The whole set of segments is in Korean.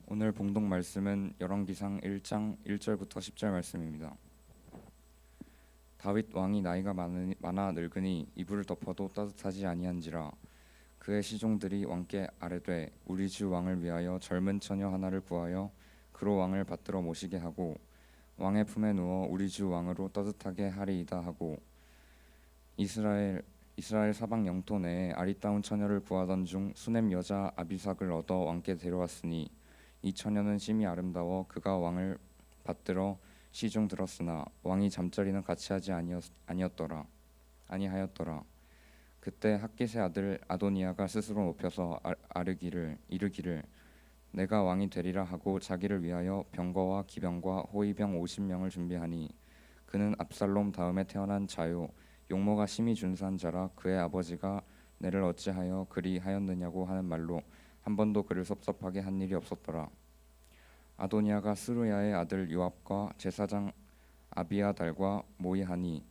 오늘 봉독 말씀은 열왕기상 1장 1절부터 10절 말씀입니다. 다윗 왕이 나이가 많아 늙으니 이불을 덮어도 따뜻하지 아니한지라. 그의 시종들이 왕께 아뢰되 우리 주 왕을 위하여 젊은 처녀 하나를 구하여 그로 왕을 받들어 모시게 하고 왕의 품에 누워 우리 주 왕으로 따뜻하게 하리이다 하고, 이스라엘 사방 영토 내에 아리따운 처녀를 구하던 중 수넴 여자 아비삭을 얻어 왕께 데려왔으니 이 처녀는 심히 아름다워 그가 왕을 받들어 시중 들었으나 왕이 잠자리는 같이 하지 아니하였더라. 그때 핫깃의 아들 아도니아가 스스로 높여서 이르기를 내가 왕이 되리라 하고 자기를 위하여 병거와 기병과 호위병 50명을 준비하니, 그는 압살롬 다음에 태어난 자요 용모가 심히 준수한 자라 그의 아버지가 내를 어찌하여 그리 하였느냐고 하는 말로 한 번도 그를 섭섭하게 한 일이 없었더라. 아도니아가 스루야의 아들 요압과 제사장 아비아달과 모이하니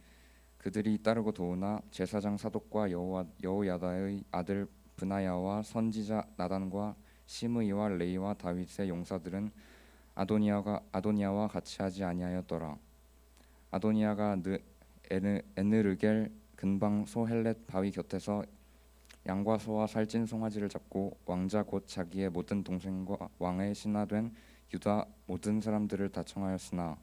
그들이 따르고 도우나 제사장 사독과 여호야다의 아들 브나야와 선지자 나단과 시므이와 레이와 다윗의 용사들은 아도니아와 같이 하지 아니하였더라. 아도니아가 에느르겔 근방 소헬렛 바위 곁에서 양과 소와 살찐 송아지를 잡고 왕자 곧 자기의 모든 동생과 왕의 신하된 유다 모든 사람들을 다 청하였으나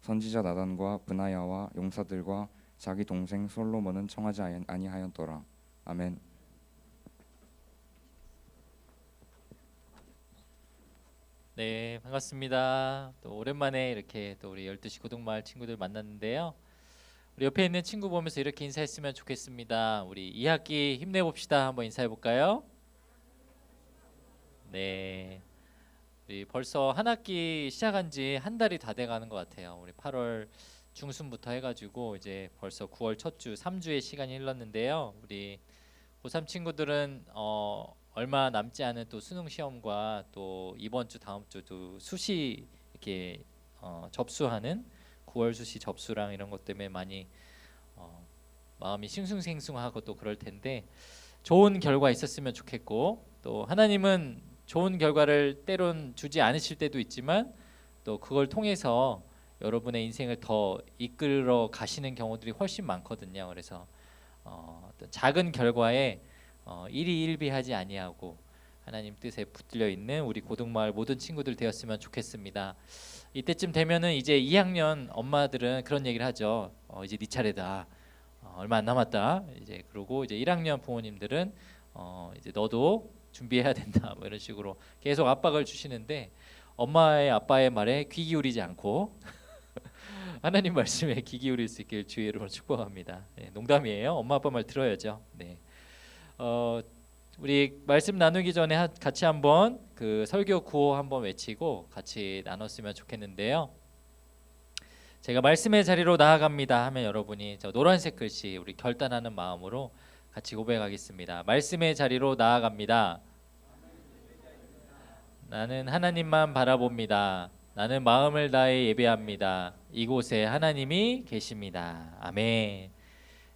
선지자 나단과 브나야와 용사들과 자기 동생 솔로몬은 청하지 아니하였더라. 아멘. 네, 반갑습니다. 또 오랜만에 이렇게 또 우리 12시 고등마을 친구들 만났는데요. 우리 옆에 있는 친구 보면서 이렇게 인사했으면 좋겠습니다. 우리 2학기 힘내봅시다. 한번 인사해 볼까요? 네. 우리 벌써 한 학기 시작한 지 한 달이 다 돼 가는 것 같아요. 우리 8월 중순부터 해가지고 이제 벌써 9월 첫 주 3주의 시간이 흘렀는데요. 우리 고3 친구들은 얼마 남지 않은 또 수능 시험과 또 이번 주 다음 주도 수시 이렇게 접수하는 9월 수시 접수랑 이런 것 때문에 많이 마음이 싱숭생숭하고 또 그럴 텐데 좋은 결과 있었으면 좋겠고, 또 하나님은 좋은 결과를 때론 주지 않으실 때도 있지만 또 그걸 통해서 여러분의 인생을 더 이끌어 가시는 경우들이 훨씬 많거든요. 그래서 어떤 작은 결과에 일희일비하지 아니하고 하나님 뜻에 붙들려 있는 우리 고등마을 모든 친구들 되었으면 좋겠습니다. 이때쯤 되면은 이제 2학년 엄마들은 그런 얘기를 하죠. 이제 네 차례다. 얼마 안 남았다. 이제 그러고 이제 1학년 부모님들은 이제 너도 준비해야 된다. 뭐 이런 식으로 계속 압박을 주시는데 엄마의 아빠의 말에 귀 기울이지 않고 하나님 말씀에 귀 기울일 수 있길 주의 이름으로 축복합니다. 네, 농담이에요. 엄마 아빠 말 들어야죠. 네. 우리 말씀 나누기 전에 같이 한번 그 설교 구호 한번 외치고 같이 나눴으면 좋겠는데요. 제가 말씀의 자리로 나아갑니다 하면 여러분이 저 노란색 글씨 우리 결단하는 마음으로 같이 고백하겠습니다. 말씀의 자리로 나아갑니다. 나는 하나님만 바라봅니다. 나는 마음을 다해 예배합니다. 이곳에 하나님이 계십니다. 아멘.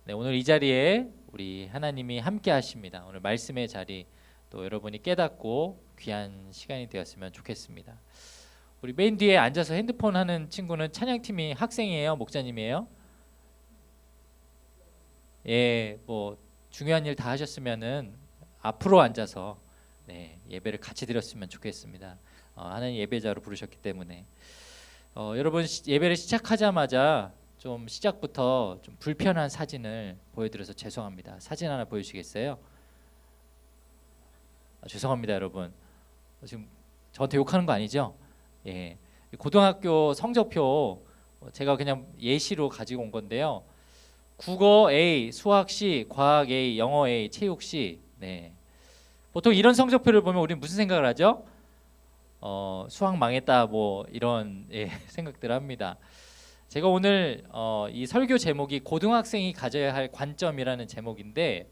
네, 오늘 이 자리에 우리 하나님이 함께 하십니다. 오늘 말씀의 자리 또 여러분이 깨닫고 귀한 시간이 되었으면 좋겠습니다. 우리 맨 뒤에 앉아서 핸드폰 하는 친구는 찬양팀이 학생이에요? 목자님이에요? 예, 뭐 중요한 일 다 하셨으면은 앞으로 앉아서 네, 예배를 같이 드렸으면 좋겠습니다. 하나님 예배자로 부르셨기 때문에 여러분 예배를 시작하자마자 좀 시작부터 좀 불편한 사진을 보여드려서 죄송합니다. 사진 하나 보여주시겠어요? 죄송합니다, 여러분. 지금 저한테 욕하는 거 아니죠? 예, 고등학교 성적표 제가 그냥 예시로 가지고 온 건데요. 국어 A, 수학 C, 과학 A, 영어 A, 체육 C. 네. 보통 이런 성적표를 보면 우리는 무슨 생각을 하죠? 수학 망했다 뭐 이런 생각들을 합니다. 제가 오늘 이 설교 제목이 고등학생이 가져야 할 관점이라는 제목인데,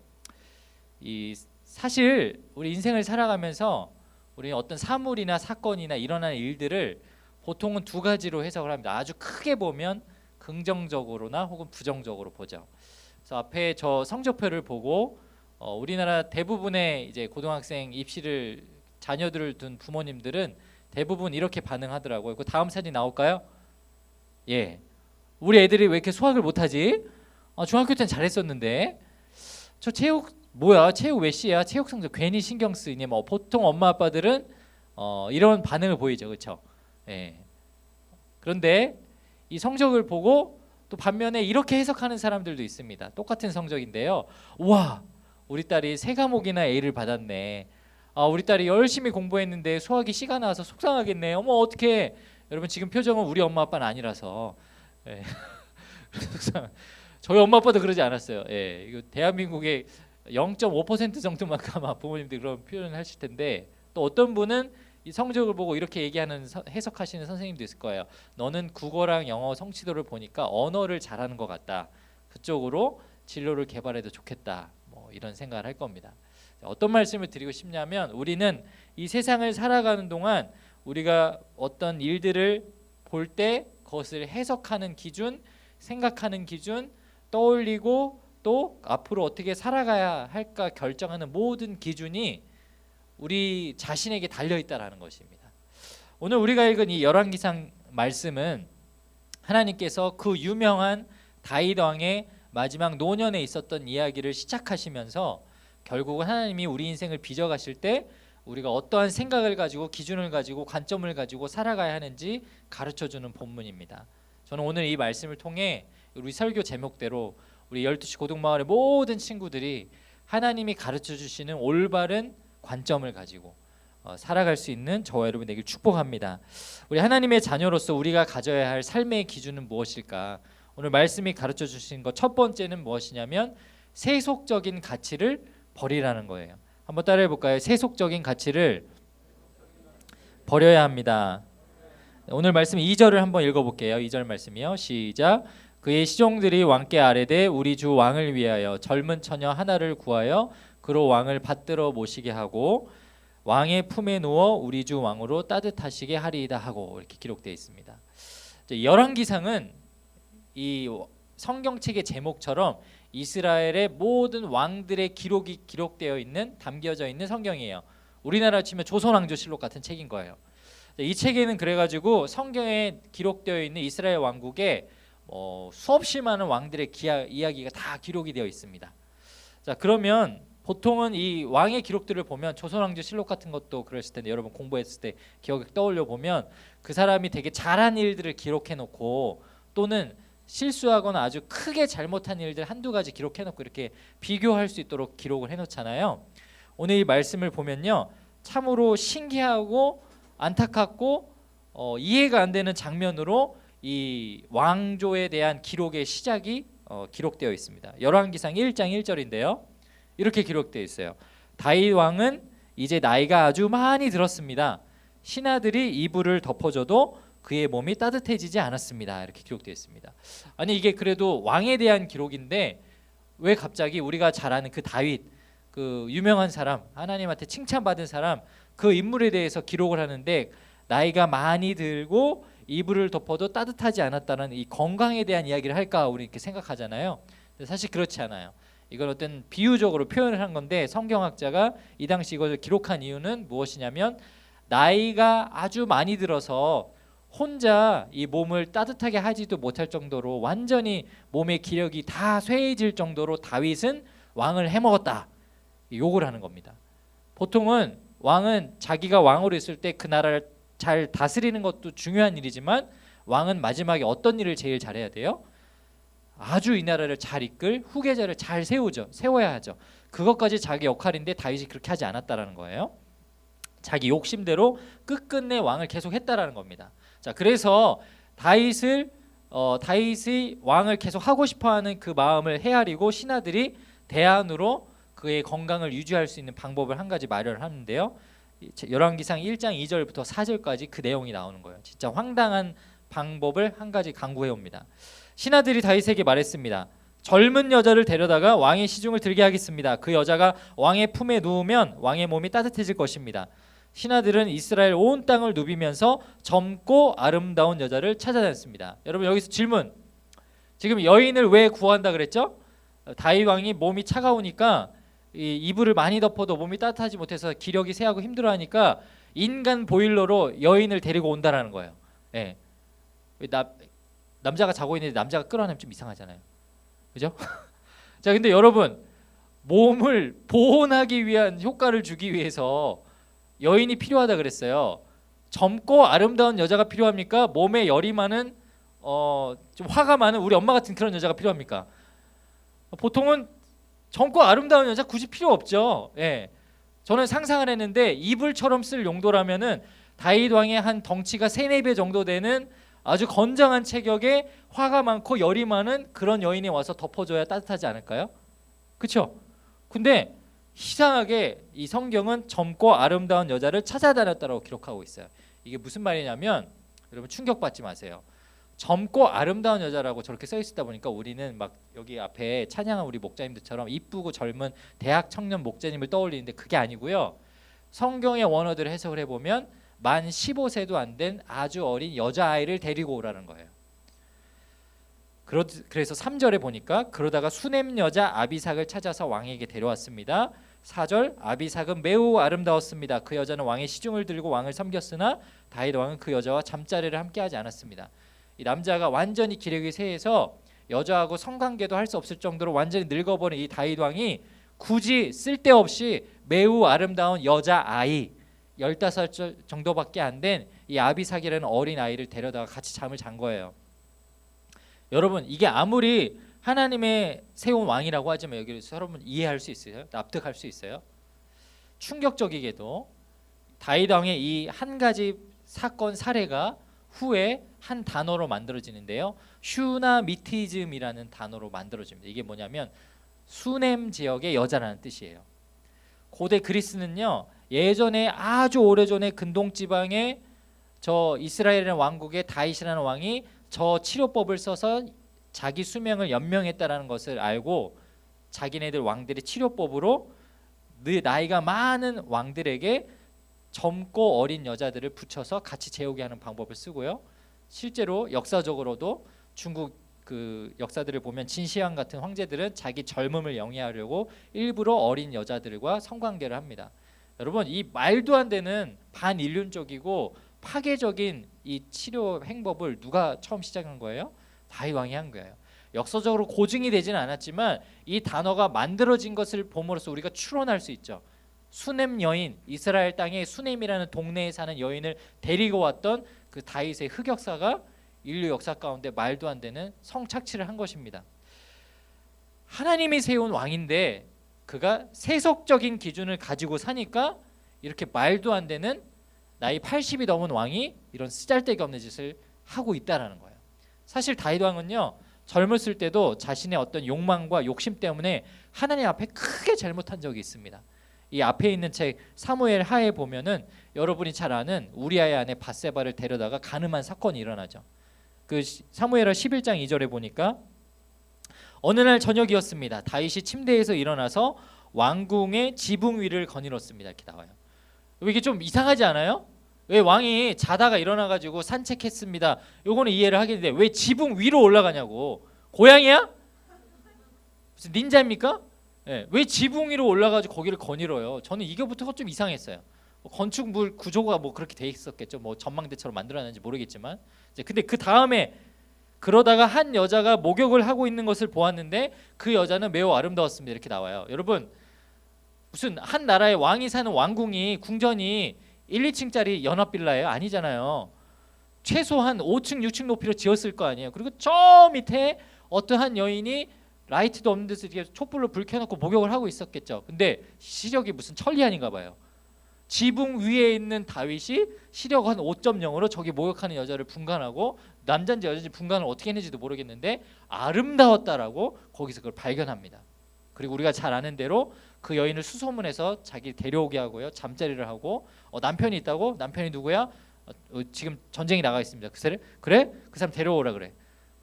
이 사실 우리 인생을 살아가면서 우리 어떤 사물이나 사건이나 일어나는 일들을 보통은 두 가지로 해석을 합니다. 아주 크게 보면 긍정적으로나 혹은 부정적으로 보죠. 그래서 앞에 저 성적표를 보고 우리나라 대부분의 이제 고등학생 입시를 자녀들을 둔 부모님들은 대부분 이렇게 반응하더라고요. 그 다음 사진 나올까요? 예, 우리 애들이 왜 이렇게 수학을 못하지? 중학교 때는 잘했었는데 저 체육 뭐야? 체육 왜 C야? 체육 성적 괜히 신경 쓰이니? 뭐 보통 엄마 아빠들은 이런 반응을 보이죠, 그렇죠? 예. 그런데 이 성적을 보고 또 반면에 이렇게 해석하는 사람들도 있습니다. 똑같은 성적인데요. 와, 우리 딸이 세 과목이나 A를 받았네. 우리 딸이 열심히 공부했는데 수학이 C가 나와서 속상하겠네. 어머 어떡해. 여러분 지금 표정은 우리 엄마 아빠는 아니라서. 예. 저희 엄마 아빠도 그러지 않았어요. 예. 이거 대한민국의 0.5% 정도만 아마 부모님들 그런 표현을 하실 텐데 또 어떤 분은 이 성적을 보고 이렇게 얘기하는 해석하시는 선생님도 있을 거예요. 너는 국어랑 영어 성취도를 보니까 언어를 잘하는 것 같다. 그쪽으로 진로를 개발해도 좋겠다. 뭐 이런 생각을 할 겁니다. 어떤 말씀을 드리고 싶냐면 우리는 이 세상을 살아가는 동안 우리가 어떤 일들을 볼 때 그것을 해석하는 기준, 생각하는 기준, 떠올리고 또 앞으로 어떻게 살아가야 할까 결정하는 모든 기준이 우리 자신에게 달려 있다라는 것입니다. 오늘 우리가 읽은 이 열왕기상 말씀은 하나님께서 그 유명한 다윗 왕의 마지막 노년에 있었던 이야기를 시작하시면서 결국은 하나님이 우리 인생을 빚어가실 때 우리가 어떠한 생각을 가지고 기준을 가지고 관점을 가지고 살아가야 하는지 가르쳐주는 본문입니다. 저는 오늘 이 말씀을 통해 우리 설교 제목대로 우리 12시 고등마을의 모든 친구들이 하나님이 가르쳐주시는 올바른 관점을 가지고 살아갈 수 있는 저와 여러분 되길 축복합니다. 우리 하나님의 자녀로서 우리가 가져야 할 삶의 기준은 무엇일까? 오늘 말씀이 가르쳐 주신 것 첫 번째는 무엇이냐면 세속적인 가치를 버리라는 거예요. 한번 따라해 볼까요? 세속적인 가치를 버려야 합니다. 오늘 말씀 2절을 한번 읽어볼게요. 2절 말씀이요. 시작. 그의 시종들이 왕께 아뢰되 우리 주 왕을 위하여 젊은 처녀 하나를 구하여 그로 왕을 받들어 모시게 하고 왕의 품에 누워 우리 주 왕으로 따뜻하시게 하리이다 하고 이렇게 기록되어 있습니다. 열왕기상은 이 성경책의 제목처럼 이스라엘의 모든 왕들의 기록이 기록되어 있는 담겨져 있는 성경이에요. 우리나라 치면 조선왕조실록 같은 책인 거예요. 이 책에는 그래가지고 성경에 기록되어 있는 이스라엘 왕국의 수없이 많은 왕들의 이야기가 다 기록이 되어 있습니다. 자, 그러면 보통은 이 왕의 기록들을 보면 조선왕조실록 같은 것도 그랬을 텐데 여러분 공부했을 때 기억에 떠올려 보면 그 사람이 되게 잘한 일들을 기록해 놓고 또는 실수하거나 아주 크게 잘못한 일들 한두 가지 기록해 놓고 이렇게 비교할 수 있도록 기록을 해 놓잖아요. 오늘 이 말씀을 보면요. 참으로 신기하고 안타깝고 이해가 안 되는 장면으로 이 왕조에 대한 기록의 시작이 기록되어 있습니다. 열왕기상 1장 1절인데요. 이렇게 기록되어 있어요. 다윗 왕은 이제 나이가 아주 많이 들었습니다. 신하들이 이불을 덮어줘도 그의 몸이 따뜻해지지 않았습니다. 이렇게 기록되어 있습니다. 아니 이게 그래도 왕에 대한 기록인데 왜 갑자기 우리가 잘 아는 그 다윗, 그 유명한 사람, 하나님한테 칭찬받은 사람, 그 인물에 대해서 기록을 하는데 나이가 많이 들고 이불을 덮어도 따뜻하지 않았다는 이 건강에 대한 이야기를 할까 우리 이렇게 생각하잖아요. 근데 사실 그렇지 않아요. 이걸 어떤 비유적으로 표현을 한 건데 성경학자가 이 당시 이것을 기록한 이유는 무엇이냐면 나이가 아주 많이 들어서 혼자 이 몸을 따뜻하게 하지도 못할 정도로 완전히 몸의 기력이 다 쇠해질 정도로 다윗은 왕을 해먹었다. 욕을 하는 겁니다. 보통은 왕은 자기가 왕으로 있을 때 그 나라를 잘 다스리는 것도 중요한 일이지만 왕은 마지막에 어떤 일을 제일 잘해야 돼요? 아주 이 나라를 잘 이끌 후계자를 잘 세워야 하죠. 그것까지 자기 역할인데 다윗이 그렇게 하지 않았다라는 거예요. 자기 욕심대로 끝끝내 왕을 계속 했다라는 겁니다. 자, 그래서 다윗의 왕을 계속 하고 싶어하는 그 마음을 헤아리고 신하들이 대안으로 그의 건강을 유지할 수 있는 방법을 한 가지 마련을 하는데요. 열왕기상 1장 2절부터 4절까지 그 내용이 나오는 거예요. 진짜 황당한 방법을 한 가지 강구해 옵니다. 신하들이 다윗에게 말했습니다. 젊은 여자를 데려다가 왕의 시중을 들게 하겠습니다. 그 여자가 왕의 품에 누우면 왕의 몸이 따뜻해질 것입니다. 신하들은 이스라엘 온 땅을 누비면서 젊고 아름다운 여자를 찾아다녔습니다. 여러분 여기서 질문. 지금 여인을 왜 구한다 그랬죠? 다윗 왕이 몸이 차가우니까 이 이불을 많이 덮어도 몸이 따뜻하지 못해서 기력이 쇠하고 힘들어하니까 인간 보일러로 여인을 데리고 온다라는 거예요. 예. 남자가 자고 있는데 남자가 끌어내면 좀 이상하잖아요. 그죠? 자, 근데 여러분, 몸을 보온하기 위한 효과를 주기 위해서 여인이 필요하다 그랬어요. 젊고 아름다운 여자가 필요합니까? 몸에 열이 많은 좀 화가 많은 우리 엄마 같은 그런 여자가 필요합니까? 보통은 젊고 아름다운 여자 굳이 필요 없죠. 예. 저는 상상을 했는데 이불처럼 쓸 용도라면은 다윗 왕의 한 덩치가 3-4배 정도 되는 아주 건장한 체격에 화가 많고 열이 많은 그런 여인이 와서 덮어줘야 따뜻하지 않을까요? 그렇죠? 근데 이상하게 이 성경은 젊고 아름다운 여자를 찾아다녔다고 기록하고 있어요. 이게 무슨 말이냐면 여러분 충격받지 마세요. 젊고 아름다운 여자라고 저렇게 써 있다 보니까 우리는 막 여기 앞에 찬양한 우리 목자님들처럼 이쁘고 젊은 대학 청년 목자님을 떠올리는데 그게 아니고요. 성경의 원어들을 해석을 해보면 만 15세도 안 된 아주 어린 여자아이를 데리고 오라는 거예요. 그래서 3절에 보니까 그러다가 수냄 여자 아비삭을 찾아서 왕에게 데려왔습니다. 4절 아비삭은 매우 아름다웠습니다. 그 여자는 왕의 시중을 들고 왕을 섬겼으나 다윗 왕은 그 여자와 잠자리를 함께하지 않았습니다. 이 남자가 완전히 기력이 쇠해서 여자하고 성관계도 할 수 없을 정도로 완전히 늙어버린 이 다윗 왕이 굳이 쓸데없이 매우 아름다운 여자아이 15살 정도밖에 안 된 이 아비삭이라는 어린 아이를 데려다가 같이 잠을 잔 거예요. 여러분, 이게 아무리 하나님의 세운 왕이라고 하지만 여기서 여러분 이해할 수 있어요? 납득할 수 있어요? 충격적이게도 다윗 왕의 이 한 가지 사건 사례가 후에 한 단어로 만들어지는데요. 슈나미티즘이라는 단어로 만들어집니다. 이게 뭐냐면 수냄 지역의 여자라는 뜻이에요. 고대 그리스는요, 예전에 아주 오래전에 근동 지방에 저 이스라엘이라는 왕국의 다윗이라는 왕이 저 치료법을 써서 자기 수명을 연명했다라는 것을 알고 자기네들 왕들의 치료법으로 나이가 많은 왕들에게 젊고 어린 여자들을 붙여서 같이 재우게 하는 방법을 쓰고요. 실제로 역사적으로도 중국 그 역사들을 보면 진시황 같은 황제들은 자기 젊음을 영위하려고 일부러 어린 여자들과 성관계를 합니다. 여러분, 이 말도 안 되는 반인륜적이고 파괴적인 이 치료 행법을 누가 처음 시작한 거예요? 다윗 왕이 한 거예요. 역사적으로 고증이 되지는 않았지만 이 단어가 만들어진 것을 봄으로써 우리가 추론할 수 있죠. 수냄 여인, 이스라엘 땅에 수냄이라는 동네에 사는 여인을 데리고 왔던 그 다윗의 흑역사가 인류 역사 가운데 말도 안 되는 성착취를 한 것입니다. 하나님이 세운 왕인데 그가 세속적인 기준을 가지고 사니까 이렇게 말도 안 되는 나이 80이 넘은 왕이 이런 쓰잘데기 없는 짓을 하고 있다라는 거예요. 사실 다윗 왕은요, 젊었을 때도 자신의 어떤 욕망과 욕심 때문에 하나님 앞에 크게 잘못한 적이 있습니다. 이 앞에 있는 책 사무엘 하에 보면은 여러분이 잘 아는 우리아의 아내 밧세바를 데려다가 간음한 사건이 일어나죠. 그 사무엘하 11장 2절에 보니까 어느 날 저녁이었습니다. 다윗이 침대에서 일어나서 왕궁의 지붕 위를 거닐었습니다. 이렇게 나와요. 이게 좀 이상하지 않아요? 왜 왕이 자다가 일어나가지고 산책했습니다. 요거는 이해를 하겠는데 왜 지붕 위로 올라가냐고. 고양이야? 무슨 닌자입니까? 네, 왜 지붕 위로 올라가지고 거기를 거닐어요? 저는 이거부터가 좀 이상했어요. 건축물 구조가 뭐 그렇게 돼 있었겠죠. 뭐 전망대처럼 만들어놨는지 모르겠지만. 근데 그 다음에 그러다가 한 여자가 목욕을 하고 있는 것을 보았는데 그 여자는 매우 아름다웠습니다. 이렇게 나와요. 여러분, 무슨 한 나라의 왕이 사는 왕궁이 궁전이 1, 2층짜리 연합빌라예요? 아니잖아요. 최소한 5층, 6층 높이로 지었을 거 아니에요. 그리고 저 밑에 어떠한 여인이 라이트도 없는 데서 이렇게 촛불로 불 켜놓고 목욕을 하고 있었겠죠. 근데 시력이 무슨 천리안인가 봐요. 지붕 위에 있는 다윗이 시력 한 5.0으로 저기 목욕하는 여자를 분간하고 남자인지 여자인지 분간을 어떻게 했는지도 모르겠는데 아름다웠다라고 거기서 그걸 발견합니다. 그리고 우리가 잘 아는 대로 그 여인을 수소문해서 자기 데려오게 하고요. 잠자리를 하고 남편이 있다고? 남편이 누구야? 지금 전쟁이 나가 있습니다. 그래? 그 사람 데려오라 그래.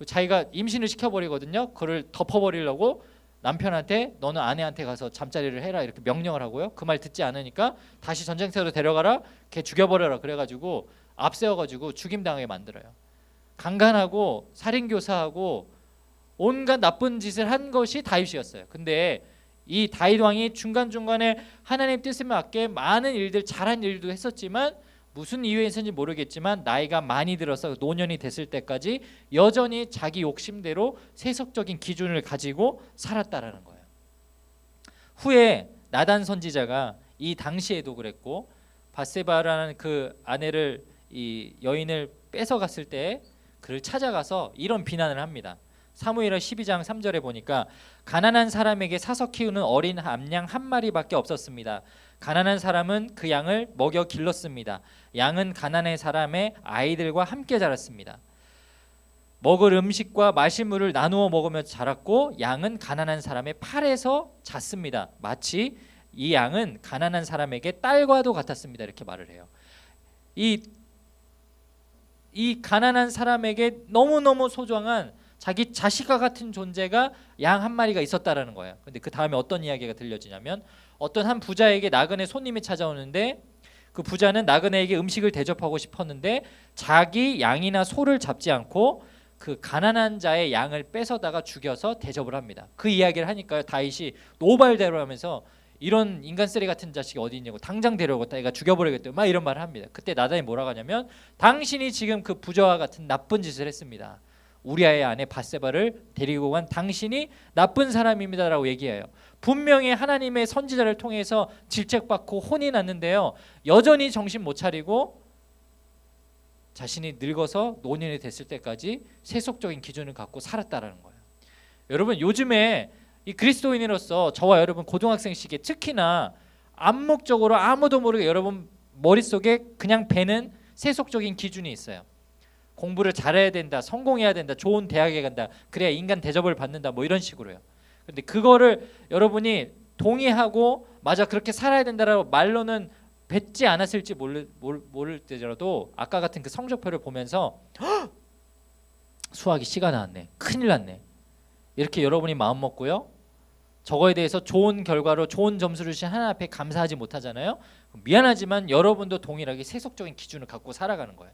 자기가 임신을 시켜버리거든요. 그를 덮어버리려고 남편한테 너는 아내한테 가서 잠자리를 해라 이렇게 명령을 하고요. 그 말 듣지 않으니까 다시 전쟁터로 데려가라. 걔 죽여버려라. 그래가지고 앞세워가지고 죽임당하게 만들어요. 강간하고 살인교사하고 온갖 나쁜 짓을 한 것이 다윗이었어요. 근데 이 다윗 왕이 중간중간에 하나님 뜻에 맞게 많은 일들, 잘한 일도 했었지만 무슨 이유에서인지 모르겠지만 나이가 많이 들어서 노년이 됐을 때까지 여전히 자기 욕심대로 세속적인 기준을 가지고 살았다라는 거예요. 후에 나단 선지자가 이 당시에도 그랬고 바세바라는 그 아내를, 이 여인을 뺏어갔을 때 그를 찾아가서 이런 비난을 합니다. 사무엘하 12장 3절에 보니까 가난한 사람에게 사서 키우는 어린 암양 한 마리밖에 없었습니다. 가난한 사람은 그 양을 먹여 길렀습니다. 양은 가난한 사람의 아이들과 함께 자랐습니다. 먹을 음식과 마실 물을 나누어 먹으며 자랐고 양은 가난한 사람의 팔에서 잤습니다. 마치 이 양은 가난한 사람에게 딸과도 같았습니다. 이렇게 말을 해요. 이 가난한 사람에게 너무너무 소중한 자기 자식과 같은 존재가 양 한 마리가 있었다라는 거예요. 근데 그 다음에 어떤 이야기가 들려지냐면 어떤 한 부자에게 나그네 손님이 찾아오는데 그 부자는 나그네에게 음식을 대접하고 싶었는데 자기 양이나 소를 잡지 않고 그 가난한 자의 양을 뺏어다가 죽여서 대접을 합니다. 그 이야기를 하니까요, 다윗이 노발대로하면서 이런 인간 쓰레기 같은 자식이 어디 있냐고, 당장 데려오고 내가 죽여버리겠다, 막 이런 말을 합니다. 그때 나단이 뭐라고 하냐면 당신이 지금 그 부자와 같은 나쁜 짓을 했습니다. 우리아의 아내 바세바를 데리고 간 당신이 나쁜 사람입니다라고 얘기해요. 분명히 하나님의 선지자를 통해서 질책받고 혼이 났는데요, 여전히 정신 못 차리고 자신이 늙어서 노년이 됐을 때까지 세속적인 기준을 갖고 살았다라는 거예요. 여러분, 요즘에 이 그리스도인으로서 저와 여러분 고등학생 시기에 특히나 암묵적으로 아무도 모르게 여러분 머릿속에 그냥 배는 세속적인 기준이 있어요. 공부를 잘해야 된다, 성공해야 된다, 좋은 대학에 간다, 그래야 인간 대접을 받는다, 뭐 이런 식으로요. 근데 그거를 여러분이 동의하고 맞아 그렇게 살아야 된다라고 말로는 뱉지 않았을지 모를 때라도 아까 같은 그 성적표를 보면서 수학이 C가 나왔네, 큰일 났네, 이렇게 여러분이 마음 먹고요, 저거에 대해서 좋은 결과로 좋은 점수를 주신 하나님 앞에 감사하지 못하잖아요. 미안하지만 여러분도 동일하게 세속적인 기준을 갖고 살아가는 거예요.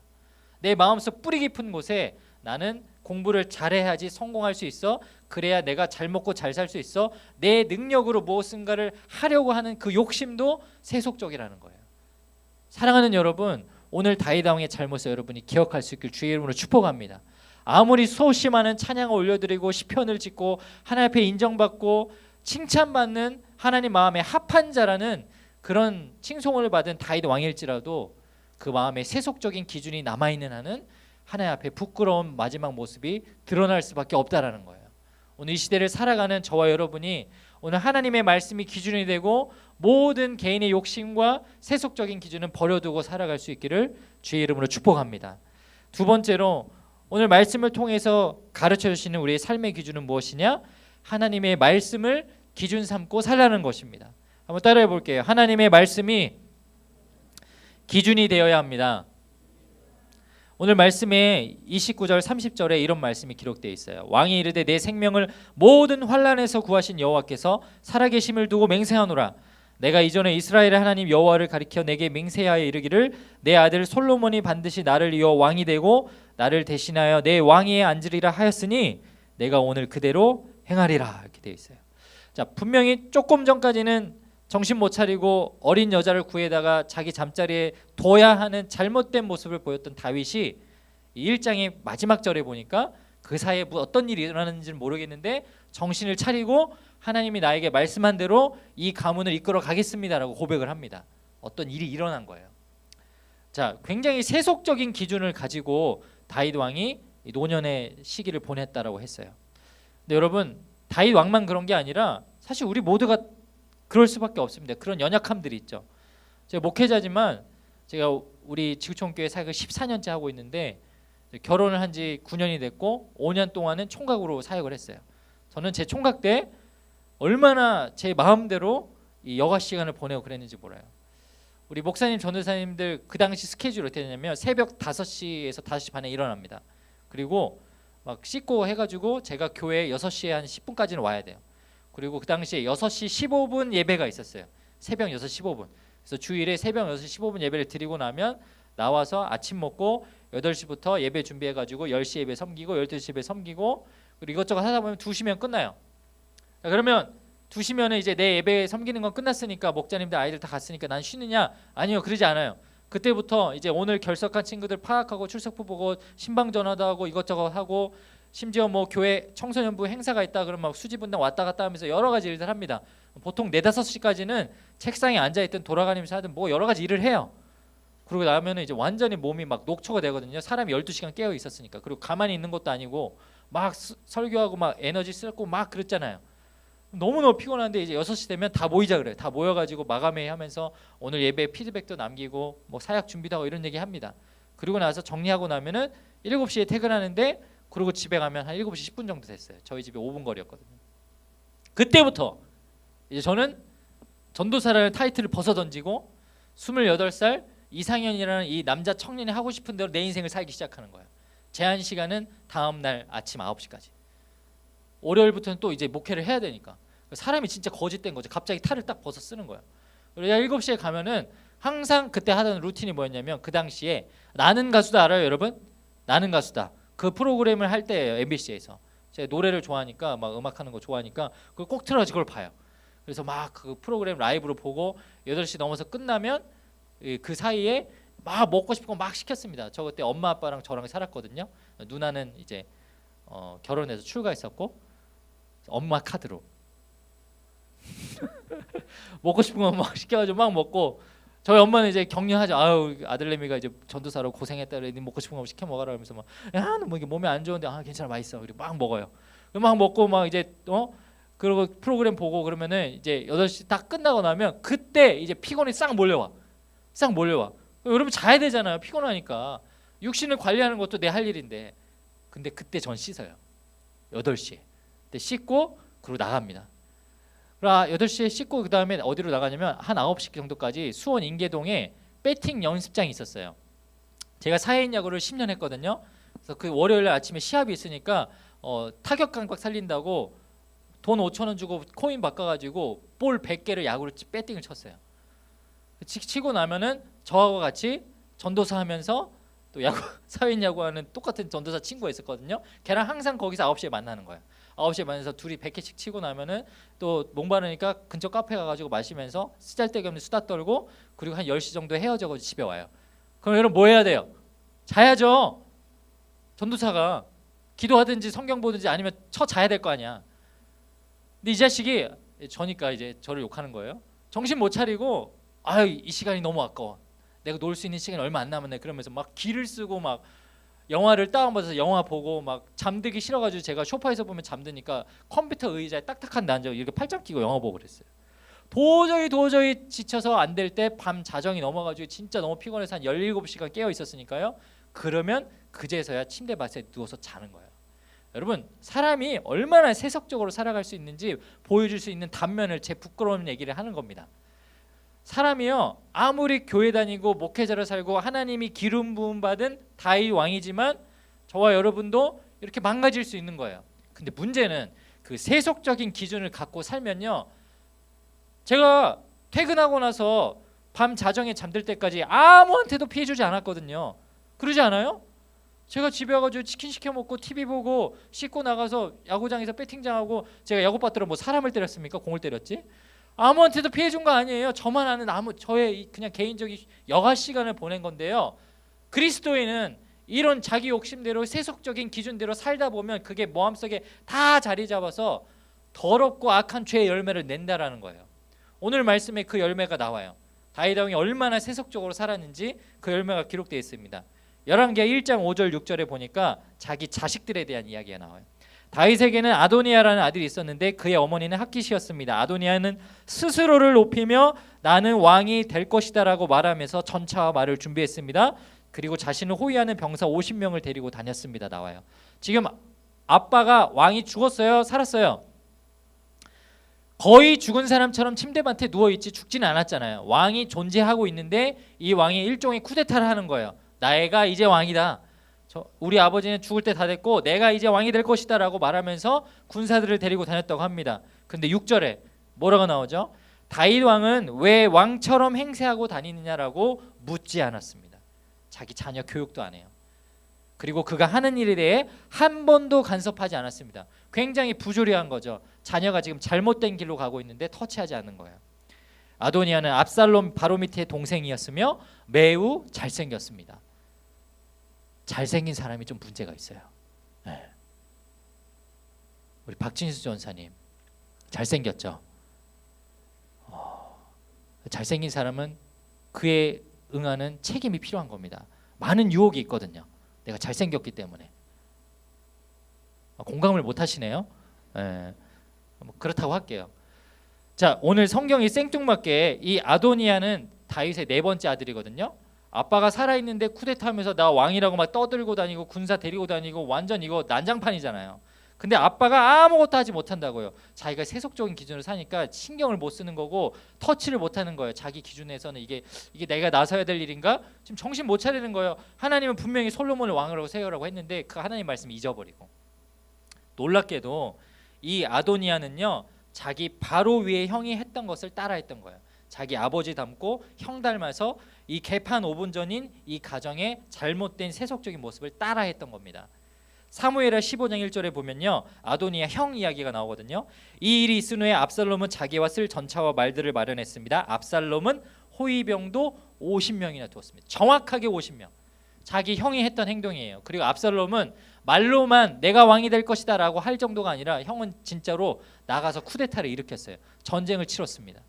내 마음속 뿌리 깊은 곳에 나는 공부를 잘해야지 성공할 수 있어, 그래야 내가 잘 먹고 잘 살 수 있어, 내 능력으로 무엇인가를 하려고 하는 그 욕심도 세속적이라는 거예요. 사랑하는 여러분, 오늘 다윗 왕의 잘못을 여러분이 기억할 수 있길 주의 이름으로 축복합니다. 아무리 수없이 많은 찬양을 올려드리고 시편을 짓고 하나님 앞에 인정받고 칭찬받는 하나님 마음에 합한 자라는 그런 칭송을 받은 다윗 왕일지라도 그 마음에 세속적인 기준이 남아있는 한은 하나님 앞에 부끄러운 마지막 모습이 드러날 수밖에 없다라는 거예요. 오늘 이 시대를 살아가는 저와 여러분이 오늘 하나님의 말씀이 기준이 되고 모든 개인의 욕심과 세속적인 기준은 버려두고 살아갈 수 있기를 주의 이름으로 축복합니다. 두 번째로 오늘 말씀을 통해서 가르쳐 주시는 우리의 삶의 기준은 무엇이냐? 하나님의 말씀을 기준 삼고 살라는 것입니다. 한번 따라해 볼게요. 하나님의 말씀이 기준이 되어야 합니다. 오늘 말씀에 29절 30절에 이런 말씀이 기록되어 있어요. 왕이 이르되 내 생명을 모든 환난에서 구하신 여호와께서 살아계심을 두고 맹세하노라. 내가 이전에 이스라엘의 하나님 여호와를 가리켜 내게 맹세하여 이르기를 내 아들 솔로몬이 반드시 나를 이어 왕이 되고 나를 대신하여 내 왕위에 앉으리라 하였으니 내가 오늘 그대로 행하리라. 이렇게 되어 있어요. 자, 분명히 조금 전까지는 정신 못 차리고 어린 여자를 구해다가 자기 잠자리에 둬야 하는 잘못된 모습을 보였던 다윗이 이 1장의 마지막 절에 보니까 그 사이에 어떤 일이 일어나는지는 모르겠는데 정신을 차리고 하나님이 나에게 말씀한 대로 이 가문을 이끌어 가겠습니다라고 고백을 합니다. 어떤 일이 일어난 거예요. 자, 굉장히 세속적인 기준을 가지고 다윗 왕이 노년의 시기를 보냈다라고 했어요. 근데 여러분, 다윗 왕만 그런 게 아니라 사실 우리 모두가 그럴 수밖에 없습니다. 그런 연약함들이 있죠. 제가 목회자지만 제가 우리 지구촌교회 사역을 14년째 하고 있는데 결혼을 한 지 9년이 됐고 5년 동안은 총각으로 사역을 했어요. 저는 제 총각 때 얼마나 제 마음대로 이 여가 시간을 보내고 그랬는지 몰라요. 우리 목사님, 전도사님들 그 당시 스케줄이 어떻게 되냐면 새벽 5시에서 5시 반에 일어납니다. 그리고 막 씻고 해가지고 제가 교회에 6시에 한 10분까지는 와야 돼요. 그리고 그 당시에 6시 15분 예배가 있었어요. 새벽 6시 15분. 그래서 주일에 새벽 6시 15분 예배를 드리고 나면 나와서 아침 먹고 8시부터 예배 준비해가지고 10시 예배 섬기고 12시 예배 섬기고 그리고 이것저것 하다 보면 2시면 끝나요. 자, 그러면 두시면은 이제 내 예배 섬기는 건 끝났으니까 목자님들 아이들 다 갔으니까 난 쉬느냐? 아니요, 그러지 않아요. 그때부터 이제 오늘 결석한 친구들 파악하고 출석부 보고 신방 전화도 하고 이것저것 하고 심지어 뭐 교회 청소년부 행사가 있다 그러면 막 수지분당 왔다 갔다 하면서 여러 가지 일들 합니다. 보통 4-5시까지는 책상에 앉아있든 돌아다니면서 하든 뭐 여러 가지 일을 해요. 그러고 나면은 이제 완전히 몸이 막 녹초가 되거든요. 사람이 12시간 깨어 있었으니까. 그리고 가만히 있는 것도 아니고 막 설교하고 막 에너지 쓰고 막 그랬잖아요. 너무너무 피곤한데 이제 6시 되면 다 모이자 그래요. 다 모여가지고 마감회의 하면서 오늘 예배 피드백도 남기고 뭐 사역 준비도 하고 이런 얘기 합니다. 그리고 나서 정리하고 나면은 7시에 퇴근하는데 그리고 집에 가면 한 7시 10분 정도 됐어요. 저희 집이 5분 거리였거든요. 그때부터 이제 저는 전도사라는 타이틀을 벗어던지고 28살 이상현이라는 이 남자 청년이 하고 싶은 대로 내 인생을 살기 시작하는 거예요. 제한 시간은 다음 날 아침 9시까지. 월요일부터는 또 이제 목회를 해야 되니까 사람이 진짜 거짓된 거죠. 갑자기 탈을 딱 벗어 쓰는 거예요. 그래서 7시에 가면은 항상 그때 하던 루틴이 뭐였냐면 그 당시에 나는 가수다 알아요, 여러분? 나는 가수다. 그 프로그램을 할 때예요, MBC에서. 제가 노래를 좋아하니까 막 음악하는 거 좋아하니까 그걸 꼭 틀어가지고 그걸 봐요. 그래서 막 그 프로그램 라이브로 보고 8시 넘어서 끝나면 그 사이에 막 먹고 싶은 거 막 시켰습니다. 저 그때 엄마 아빠랑 저랑 살았거든요. 누나는 이제 결혼해서 출가했었고 엄마 카드로 먹고 싶은 거 막 시켜가지고 막 먹고 저희 엄마는 이제 격려하죠. 아유 아들내미가 이제 전도사로 고생했다 그러니 먹고 싶은 거 시켜 먹어라 하면서 막 야 너 뭐 이게 몸에 안 좋은데 아 괜찮아 맛있어. 그리고 막 먹어요. 막 먹고 막 이제 그리고 프로그램 보고 그러면은 이제 8시 딱 끝나고 나면 그때 이제 피곤이 싹 몰려와. 여러분 자야 되잖아요. 피곤하니까. 육신을 관리하는 것도 내 할 일인데. 근데 그때 전 씻어요. 8시에. 그때 씻고 그리고 나갑니다. 그러나 8시에 씻고 그 다음에 어디로 나가냐면 한 9시 정도까지 수원 인계동에 배팅 연습장이 있었어요. 제가 사회인 야구를 10년 했거든요. 그래서 그 월요일 아침에 시합이 있으니까 타격 감각 살린다고 돈 5,000원 주고 코인 바꿔가지고 볼 100개를 야구를 배팅을 쳤어요. 치고 나면은 저하고 같이 전도사 하면서 또 야구 사회인 야구하는 똑같은 전도사 친구가 있었거든요. 걔랑 항상 거기서 9시에 만나는 거예요. 9시에 만나서 둘이 100개씩 치고 나면은 또 목마르니까 근처 카페 가가지고 마시면서 쓰잘데기 없는 수다 떨고 그리고 한 10시 정도에 헤어져서 집에 와요. 그럼 여러분 뭐 해야 돼요? 자야죠. 전도사가 기도하든지 성경 보든지 아니면 자야 될 거 아니야. 근데 이 자식이 저니까 이제 저를 욕하는 거예요. 정신 못 차리고 아유 이 시간이 너무 아까워. 내가 놀 수 있는 시간이 얼마 안 남았네. 그러면서 막 기를 쓰고 막 영화를 다운받아서 영화 보고 막 잠들기 싫어가지고 제가 소파에서 보면 잠드니까 컴퓨터 의자에 딱딱한 데 앉아 이렇게 팔짱 끼고 영화 보고 그랬어요. 도저히 지쳐서 안 될 때 밤 자정이 넘어가지고 진짜 너무 피곤해서 한 17시간 깨어 있었으니까요. 그러면 그제서야 침대밭에 누워서 자는 거예요. 여러분 사람이 얼마나 세속적으로 살아갈 수 있는지 보여줄 수 있는 단면을 제 부끄러운 얘기를 하는 겁니다. 사람이요 아무리 교회 다니고 목회자로 살고 하나님이 기름 부음 받은 다윗 왕이지만 저와 여러분도 이렇게 망가질 수 있는 거예요. 근데 문제는 그 세속적인 기준을 갖고 살면요 제가 퇴근하고 나서 밤 자정에 잠들 때까지 아무한테도 피해주지 않았거든요. 그러지 않아요? 제가 집에 와가지고 치킨 시켜 먹고 TV 보고 씻고 나가서 야구장에서 배팅장하고 제가 야구 받들어 뭐 사람을 때렸습니까? 공을 때렸지? 아무한테도 피해 준 거 아니에요. 저만 아는 저의 그냥 개인적인 여가 시간을 보낸 건데요. 그리스도인은 이런 자기 욕심대로 세속적인 기준대로 살다 보면 그게 마음속에 다 자리 잡아서 더럽고 악한 죄의 열매를 낸다라는 거예요. 오늘 말씀에 그 열매가 나와요. 다윗 왕이 얼마나 세속적으로 살았는지 그 열매가 기록되어 있습니다. 열왕기하 1장 5절 6절에 보니까 자기 자식들에 대한 이야기가 나와요. 다윗에게는 아도니아라는 아들이 있었는데 그의 어머니는 핫깃이었습니다. 아도니아는 스스로를 높이며 나는 왕이 될 것이다라고 말하면서 전차와 말을 준비했습니다. 그리고 자신을 호위하는 병사 50명을 데리고 다녔습니다. 나와요. 지금 아빠가 왕이 죽었어요? 살았어요? 거의 죽은 사람처럼 침대밭에 누워있지 죽지는 않았잖아요. 왕이 존재하고 있는데 이 왕이 일종의 쿠데타를 하는 거예요. 내가 이제 왕이다. 우리 아버지는 죽을 때 다 됐고 내가 이제 왕이 될 것이다 라고 말하면서 군사들을 데리고 다녔다고 합니다. 근데 6절에 뭐라고 나오죠? 다윗 왕은 왜 왕처럼 행세하고 다니느냐라고 묻지 않았습니다. 자기 자녀 교육도 안 해요. 그리고 그가 하는 일에 대해 한 번도 간섭하지 않았습니다. 굉장히 부조리한 거죠. 자녀가 지금 잘못된 길로 가고 있는데 터치하지 않는 거예요. 아도니아는 압살롬 바로 밑에 동생이었으며 매우 잘생겼습니다. 잘생긴 사람이 좀 문제가 있어요. 네. 우리 박진수 전사님 잘생겼죠? 잘생긴 사람은 그에 응하는 책임이 필요한 겁니다. 많은 유혹이 있거든요. 내가 잘생겼기 때문에. 공감을 못 하시네요. 네. 뭐 그렇다고 할게요. 자, 오늘 성경이 생뚱맞게 이 아도니아는 다윗의 네 번째 아들이거든요. 아빠가 살아있는데 쿠데타하면서 나 왕이라고 막 떠들고 다니고 군사 데리고 다니고 완전 이거 난장판이잖아요. 근데 아빠가 아무것도 하지 못한다고요. 자기가 세속적인 기준으로 사니까 신경을 못 쓰는 거고 터치를 못 하는 거예요. 자기 기준에서는 이게 내가 나서야 될 일인가? 지금 정신 못 차리는 거예요. 하나님은 분명히 솔로몬을 왕으로 세우라고 했는데 그 하나님 말씀 잊어버리고. 놀랍게도 이 아도니아는요, 자기 바로 위에 형이 했던 것을 따라했던 거예요. 자기 아버지 닮고 형 닮아서 이 개판 5분 전인 이 가정의 잘못된 세속적인 모습을 따라했던 겁니다. 사무엘하 15장 1절에 보면요, 아도니아 형 이야기가 나오거든요. 이 일이 있은 후에 압살롬은 자기와 쓸 전차와 말들을 마련했습니다. 압살롬은 호위병도 50명이나 두었습니다. 정확하게 50명. 자기 형이 했던 행동이에요. 그리고 압살롬은 말로만 내가 왕이 될 것이다 라고 할 정도가 아니라 형은 진짜로 나가서 쿠데타를 일으켰어요. 전쟁을 치렀습니다.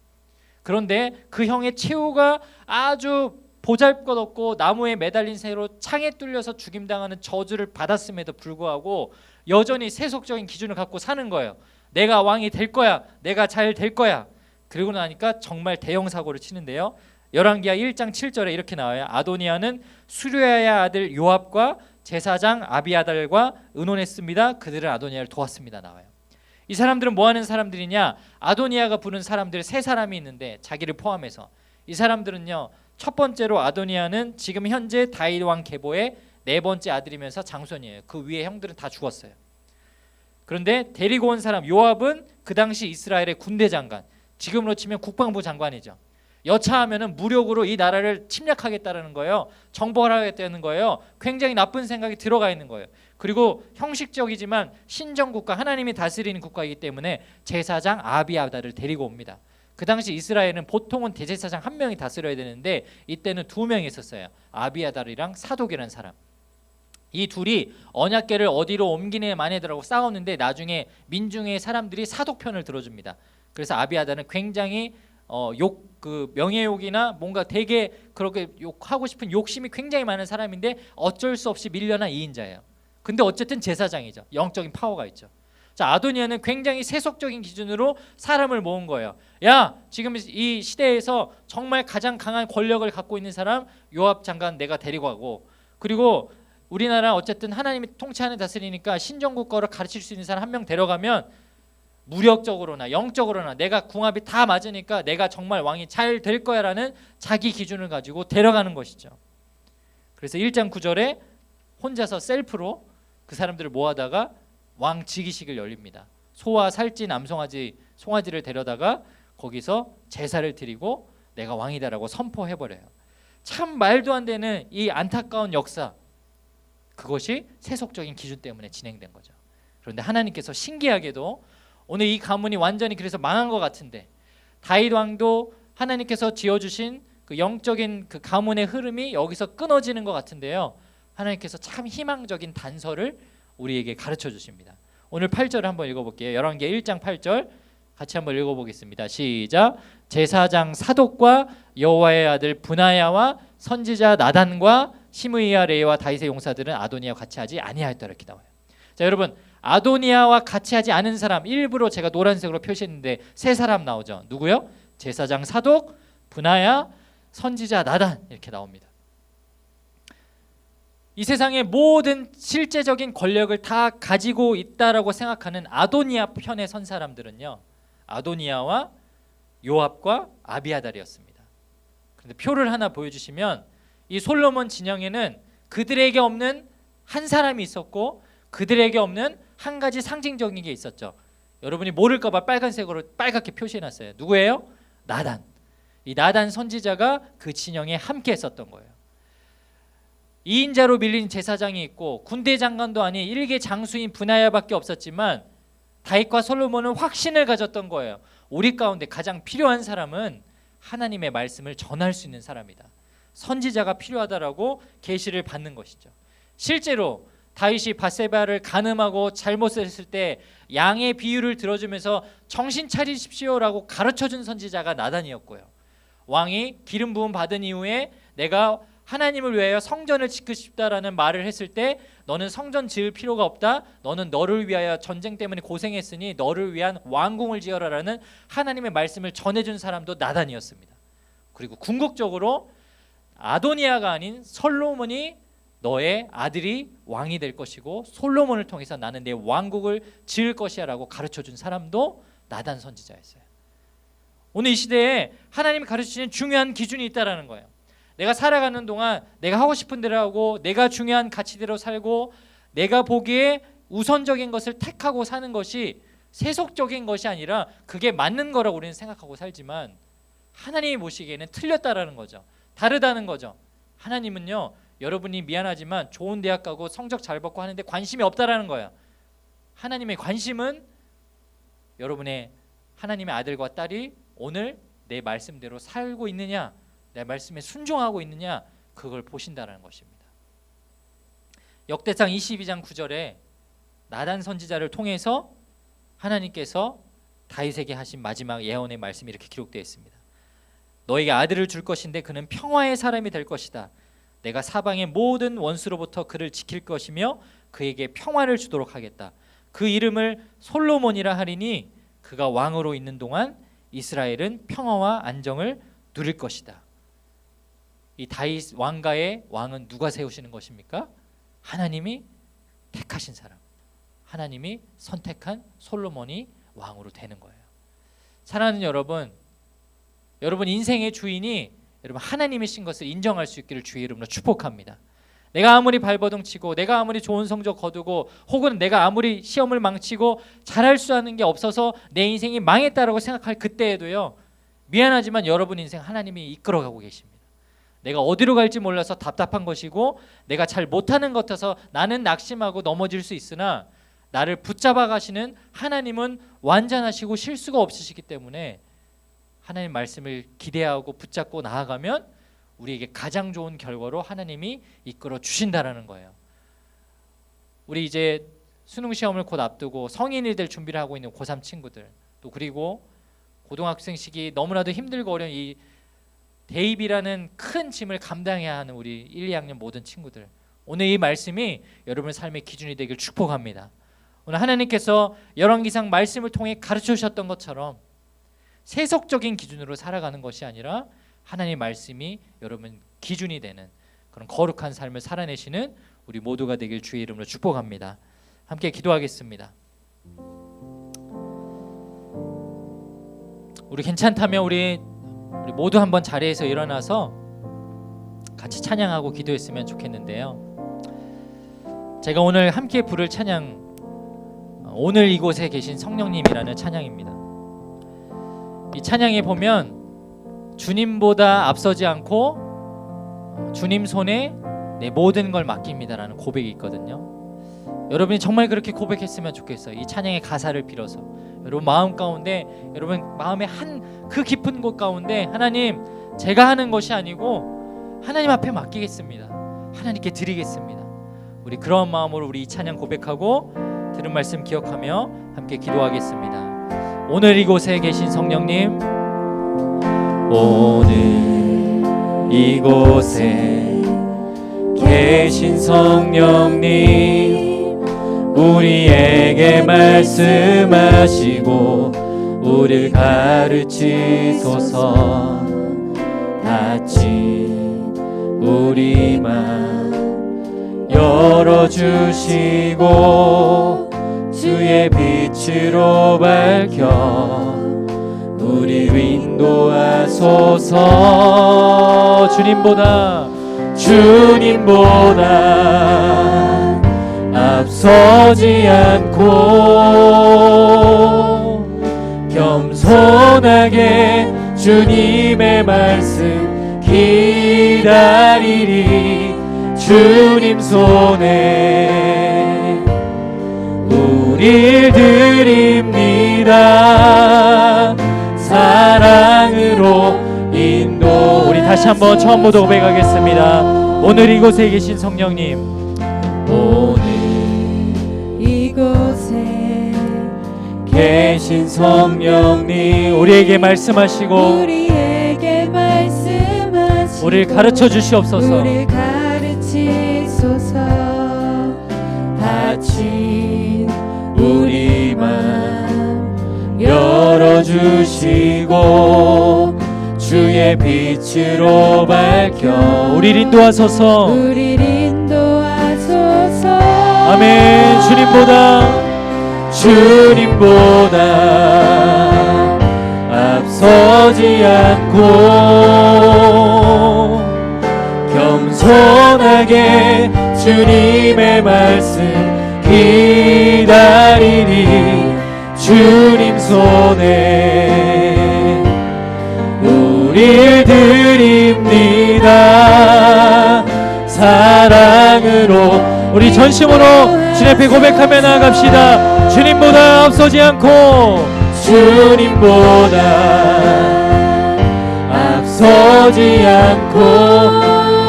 그런데 그 형의 최후가 아주 보잘것없고 나무에 매달린 새로 창에 뚫려서 죽임당하는 저주를 받았음에도 불구하고 여전히 세속적인 기준을 갖고 사는 거예요. 내가 왕이 될 거야. 내가 잘 될 거야. 그러고 나니까 정말 대형 사고를 치는데요. 열왕기하 1장 7절에 이렇게 나와요. 아도니아는 수르야의 아들 요압과 제사장 아비아달과 의논했습니다. 그들은 아도니아를 도왔습니다. 나와요. 이 사람들은 뭐 하는 사람들이냐? 아도니아가 부른 사람들 세 사람이 있는데 자기를 포함해서 이 사람들은요, 첫 번째로 아도니아는 지금 현재 다윗 왕 계보의 네 번째 아들이면서 장손이에요. 그 위에 형들은 다 죽었어요. 그런데 데리고 온 사람 요압은 그 당시 이스라엘의 군대 장관, 지금으로 치면 국방부 장관이죠. 여차하면은 무력으로 이 나라를 침략하겠다는 거예요. 정벌하겠다는 거예요. 굉장히 나쁜 생각이 들어가 있는 거예요. 그리고 형식적이지만 신정국가, 하나님이 다스리는 국가이기 때문에 제사장 아비아달을 데리고 옵니다. 그 당시 이스라엘은 보통은 대제사장 한 명이 다스려야 되는데 이때는 두 명이 있었어요. 아비아달이랑 사독이라는 사람. 이 둘이 언약궤를 어디로 옮기네 마네더라고 싸웠는데 나중에 민중의 사람들이 사독 편을 들어줍니다. 그래서 아비아달은 굉장히 그 명예욕이나 뭔가 되게 그렇게 욕하고 싶은 욕심이 굉장히 많은 사람인데 어쩔 수 없이 밀려난 2인자예요. 근데 어쨌든 제사장이죠. 영적인 파워가 있죠. 자, 아도니아는 굉장히 세속적인 기준으로 사람을 모은 거예요. 야, 지금 이 시대에서 정말 가장 강한 권력을 갖고 있는 사람 요압 장관 내가 데리고 가고, 그리고 우리나라 어쨌든 하나님이 통치하는 다스리니까 신정국가를 가르칠 수 있는 사람 한 명 데려가면 무력적으로나 영적으로나 내가 궁합이 다 맞으니까 내가 정말 왕이 잘 될 거야라는 자기 기준을 가지고 데려가는 것이죠. 그래서 1장 9절에 혼자서 셀프로 그 사람들을 모아다가 왕 즉위식을 열립니다. 소와 살찐 암송아지, 송아지를 데려다가 거기서 제사를 드리고 내가 왕이다라고 선포해버려요. 참 말도 안 되는 이 안타까운 역사, 그것이 세속적인 기준 때문에 진행된 거죠. 그런데 하나님께서 신기하게도 오늘 이 가문이 완전히 그래서 망한 것 같은데 다윗 왕도 하나님께서 지어주신 그 영적인 그 가문의 흐름이 여기서 끊어지는 것 같은데요. 하나님께서 참 희망적인 단서를 우리에게 가르쳐 주십니다. 오늘 8절을 한번 읽어볼게요. 열왕기 1장 8절 같이 한번 읽어보겠습니다. 시작. 제사장 사독과 여호와의 아들 브나야와 선지자 나단과 시므이와 레이와 다윗의 용사들은 아도니아와 같이 하지 아니하였다 이렇게 나와요. 자, 여러분, 아도니아와 같이 하지 않은 사람 일부러 제가 노란색으로 표시했는데 세 사람 나오죠. 누구요? 제사장 사독, 브나야, 선지자 나단 이렇게 나옵니다. 이 세상의 모든 실제적인 권력을 다 가지고 있다라고 생각하는 아도니아 편에 선 사람들은요, 아도니아와 요압과 아비아달이었습니다. 그런데 표를 하나 보여주시면 이 솔로몬 진영에는 그들에게 없는 한 사람이 있었고 그들에게 없는 한 가지 상징적인 게 있었죠. 여러분이 모를까 봐 빨간색으로 빨갛게 표시해놨어요. 누구예요? 나단. 이 나단 선지자가 그 진영에 함께 했었던 거예요. 2인자로 밀린 제사장이 있고 군대 장관도 아닌 일개 장수인 브나야밖에 없었지만 다윗과 솔로몬은 확신을 가졌던 거예요. 우리 가운데 가장 필요한 사람은 하나님의 말씀을 전할 수 있는 사람이다. 선지자가 필요하다라고 계시를 받는 것이죠. 실제로 다윗이 밧세바를 간음하고 잘못했을 때 양의 비유를 들어주면서 정신 차리십시오라고 가르쳐준 선지자가 나단이었고요. 왕이 기름 부음 받은 이후에 내가 하나님을 위하여 성전을 짓고 싶다라는 말을 했을 때 너는 성전 지을 필요가 없다. 너는 너를 위하여 전쟁 때문에 고생했으니 너를 위한 왕궁을 지어라라는 하나님의 말씀을 전해준 사람도 나단이었습니다. 그리고 궁극적으로 아도니아가 아닌 솔로몬이 너의 아들이 왕이 될 것이고 솔로몬을 통해서 나는 내 왕국을 지을 것이야 라고 가르쳐준 사람도 나단 선지자였어요. 오늘 이 시대에 하나님이 가르치는 중요한 기준이 있다는 거예요. 내가 살아가는 동안 내가 하고 싶은 대로 하고 내가 중요한 가치대로 살고 내가 보기에 우선적인 것을 택하고 사는 것이 세속적인 것이 아니라 그게 맞는 거라고 우리는 생각하고 살지만 하나님이 보시기에는 틀렸다라는 거죠. 다르다는 거죠. 하나님은요, 여러분이 미안하지만 좋은 대학 가고 성적 잘 받고 하는데 관심이 없다라는 거예요. 하나님의 관심은 여러분의 하나님의 아들과 딸이 오늘 내 말씀대로 살고 있느냐, 내 말씀에 순종하고 있느냐, 그걸 보신다라는 것입니다. 역대상 22장 9절에 나단 선지자를 통해서 하나님께서 다윗에게 하신 마지막 예언의 말씀이 이렇게 기록되어 있습니다. 너에게 아들을 줄 것인데 그는 평화의 사람이 될 것이다. 내가 사방의 모든 원수로부터 그를 지킬 것이며 그에게 평화를 주도록 하겠다. 그 이름을 솔로몬이라 하리니 그가 왕으로 있는 동안 이스라엘은 평화와 안정을 누릴 것이다. 이 다윗 왕가의 왕은 누가 세우시는 것입니까? 하나님이 택하신 사람, 하나님이 선택한 솔로몬이 왕으로 되는 거예요. 사랑하는 여러분, 여러분 인생의 주인이 여러분 하나님이신 것을 인정할 수 있기를 주의 이름으로 축복합니다. 내가 아무리 발버둥치고 내가 아무리 좋은 성적 거두고 혹은 내가 아무리 시험을 망치고 잘할 수 있는 게 없어서 내 인생이 망했다라고 생각할 그때에도요, 미안하지만 여러분 인생 하나님이 이끌어가고 계십니다. 내가 어디로 갈지 몰라서 답답한 것이고 내가 잘 못하는 것 같아서 나는 낙심하고 넘어질 수 있으나 나를 붙잡아 가시는 하나님은 완전하시고 실수가 없으시기 때문에 하나님 말씀을 기대하고 붙잡고 나아가면 우리에게 가장 좋은 결과로 하나님이 이끌어 주신다라는 거예요. 우리 이제 수능 시험을 곧 앞두고 성인이 될 준비를 하고 있는 고3 친구들, 또 그리고 고등학생 시기 너무나도 힘들고 어려운 이 대입이라는 큰 짐을 감당해야 하는 우리 1, 2학년 모든 친구들, 오늘 이 말씀이 여러분의 삶의 기준이 되길 축복합니다. 오늘 하나님께서 열왕기상 말씀을 통해 가르쳐 주셨던 것처럼 세속적인 기준으로 살아가는 것이 아니라 하나님의 말씀이 여러분 기준이 되는 그런 거룩한 삶을 살아내시는 우리 모두가 되길 주의 이름으로 축복합니다. 함께 기도하겠습니다. 우리 괜찮다면 우리 모두 한번 자리에서 일어나서 같이 찬양하고 기도했으면 좋겠는데요. 제가 오늘 함께 부를 찬양, 오늘 이곳에 계신 성령님이라는 찬양입니다. 이 찬양에 보면 주님보다 앞서지 않고 주님 손에 내 모든 걸 맡깁니다라는 고백이 있거든요. 여러분이 정말 그렇게 고백했으면 좋겠어요. 이 찬양의 가사를 빌어서 여러분 마음 가운데, 여러분 마음의 한 그 깊은 곳 가운데 하나님, 제가 하는 것이 아니고 하나님 앞에 맡기겠습니다. 하나님께 드리겠습니다. 우리 그런 마음으로 우리 이 찬양 고백하고 들은 말씀 기억하며 함께 기도하겠습니다. 오늘 이곳에 계신 성령님, 오늘 이곳에 계신 성령님, 우리에게 말씀하시고 우리를 가르치소서. 닫힌 우리 맘 열어주시고 주의 빛으로 밝혀 우리 인도하소서. 주님보다 앞서지 않고 겸손하게 주님의 말씀 기다리리. 주님 손에 우릴 드립니다. 사랑으로 인도. 우리 다시 한번 처음부터 고백하겠습니다. 오늘 이곳에 계신 성령님, 오늘 이곳에 계신 성령님, 우리에게 말씀하시고 우리에게 말씀하시고 우리를 가르쳐 주시옵소서. 우리를 가르치소서. 닫힌 우리 맘 열어주시고 주의 빛으로 밝혀 우리를 인도하소서. 우리를 인도하소서. 아멘. 주님보다 앞서지 않고 겸손하게 주님의 말씀 기다리니 주님 손에 우릴 드립니다. 사랑으로 우리 전심으로 주님 앞에 고백하며 나아갑시다. 주님보다 앞서지 않고 주님보다 앞서지 않고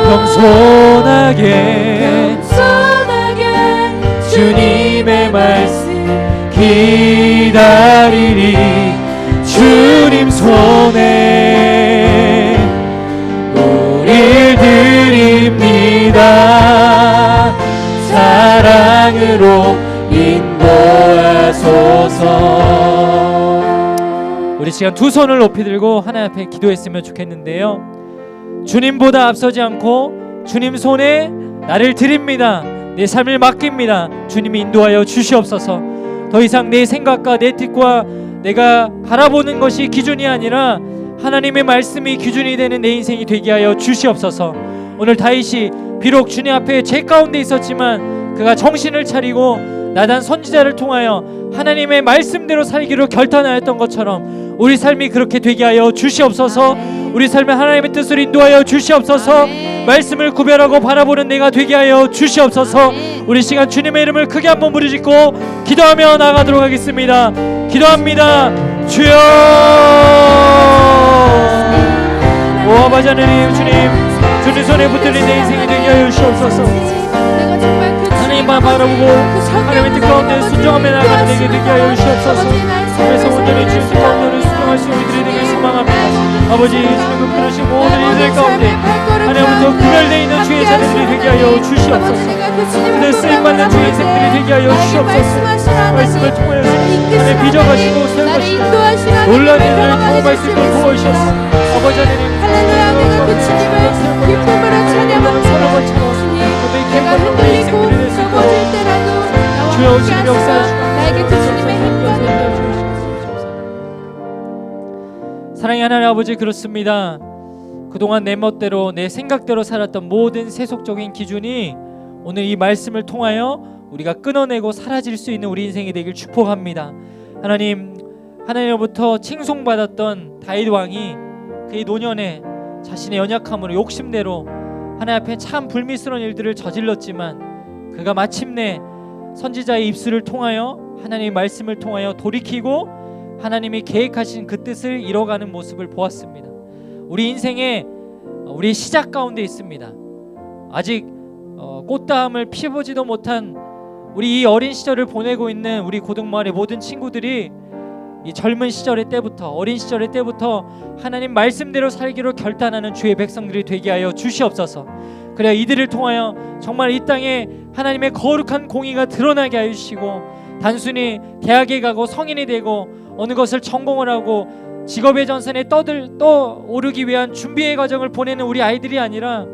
겸손하게 주님의 말씀 기다리리 주님 손에 우릴 드립니다. 사랑으로 인도하소서. 우리 시간 두 손을 높이 들고 하나님 앞에 기도했으면 좋겠는데요. 주님보다 앞서지 않고 주님 손에 나를 드립니다. 내 삶을 맡깁니다. 주님이 인도하여 주시옵소서. 더 이상 내 생각과 내 뜻과 내가 바라보는 것이 기준이 아니라 하나님의 말씀이 기준이 되는 내 인생이 되게 하여 주시옵소서. 오늘 다윗이 비록 주님 앞에 죄 가운데 있었지만 그가 정신을 차리고 나단 선지자를 통하여 하나님의 말씀대로 살기로 결단하였던 것처럼 우리 삶이 그렇게 되게 하여 주시옵소서. 우리 삶에 하나님의 뜻을 인도하여 주시옵소서. 말씀을 구별하고 바라보는 내가 되게 하여 주시옵소서. 우리 시간 주님의 이름을 크게 한번 부르짖고 기도하며 나가도록 하겠습니다. 기도합니다. 주여. 오 아버지 하나님, 주님 손에 붙들린 내 인생이 되게 하여 주시옵소서. 하나님만 바라보고 하나님의 뜻 가운데 순종하며 나가는 내게 되게 하여 주시옵소서. 그래서 온전히 주의 뜻 가운데 순종할 수 있는 우리들이 되길 소망합니다. 아버지, 주님은 그러신 모든 이들 가운데 하나님부터 구별되어 있는 주의 자녀들이 되게 하여 주시옵소서. 그들 쓰임받는 주의 인생들이 되게 하여 주시옵소서. 말씀을 통하여 하나님 빚어가시고 세우시고 놀란 일을 경험할 수 있도록 도와주셔서 아버지 하나님 할렐루야. 내가 그 주님을 기쁨으로 찬양하고 주님, 내가 흔들리고 넘어질 때라도 주여 주님 역사하시고 나에게 그 주님의 힘과 사랑의 하나님 아버지, 그렇습니다. 그동안 내 멋대로 내 생각대로 살았던 모든 세속적인 기준이 오늘 이 말씀을 통하여 우리가 끊어내고 사라질 수 있는 우리 인생이 되길 축복합니다. 하나님으로부터 칭송받았던 다윗 왕이 그의 노년에 자신의 연약함으로 욕심대로 하나님 앞에 참 불미스러운 일들을 저질렀지만 그가 마침내 선지자의 입술을 통하여 하나님의 말씀을 통하여 돌이키고 하나님이 계획하신 그 뜻을 이뤄가는 모습을 보았습니다. 우리 인생에 우리 시작 가운데 있습니다. 아직 꽃다움을 피워보지도 못한 우리 이 어린 시절을 보내고 있는 우리 고등마을의 모든 친구들이 이 젊은 시절의 때부터 어린 시절의 때부터 하나님 말씀대로 살기로 결단하는 주의 백성들이 되게 하여 주시옵소서. 그래야 이들을 통하여 정말 이 땅에 하나님의 거룩한 공의가 드러나게 하여 주시고 단순히 대학에 가고 성인이 되고 어느 것을 전공을 하고 직업의 전선에 떠오르기 위한 준비의 과정을 보내는 우리 아이들이 아니라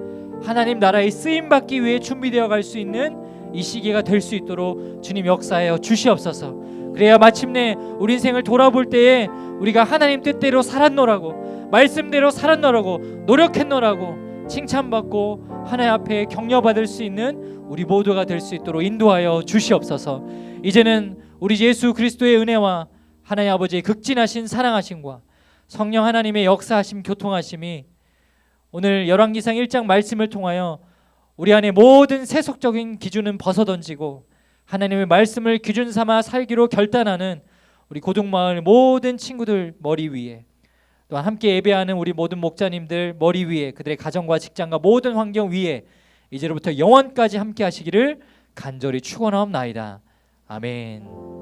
하나님 나라에 쓰임받기 위해 준비되어 갈 수 있는 이 시기가 될 수 있도록 주님 역사하여 주시옵소서. 그래야 마침내 우리 인생을 돌아볼 때에 우리가 하나님 뜻대로 살았노라고, 말씀대로 살았노라고, 노력했노라고 칭찬받고 하나님 앞에 격려받을 수 있는 우리 모두가 될 수 있도록 인도하여 주시옵소서. 이제는 우리 예수 그리스도의 은혜와 하나님 아버지의 극진하신 사랑하심과 성령 하나님의 역사하심 교통하심이 오늘 열왕기상 1장 말씀을 통하여 우리 안에 모든 세속적인 기준은 벗어던지고 하나님의 말씀을 기준 삼아 살기로 결단하는 우리 고등마을 모든 친구들 머리 위에, 또한 함께 예배하는 우리 모든 목자님들 머리 위에, 그들의 가정과 직장과 모든 환경 위에 이제로부터 영원까지 함께 하시기를 간절히 축원하옵나이다. 아멘.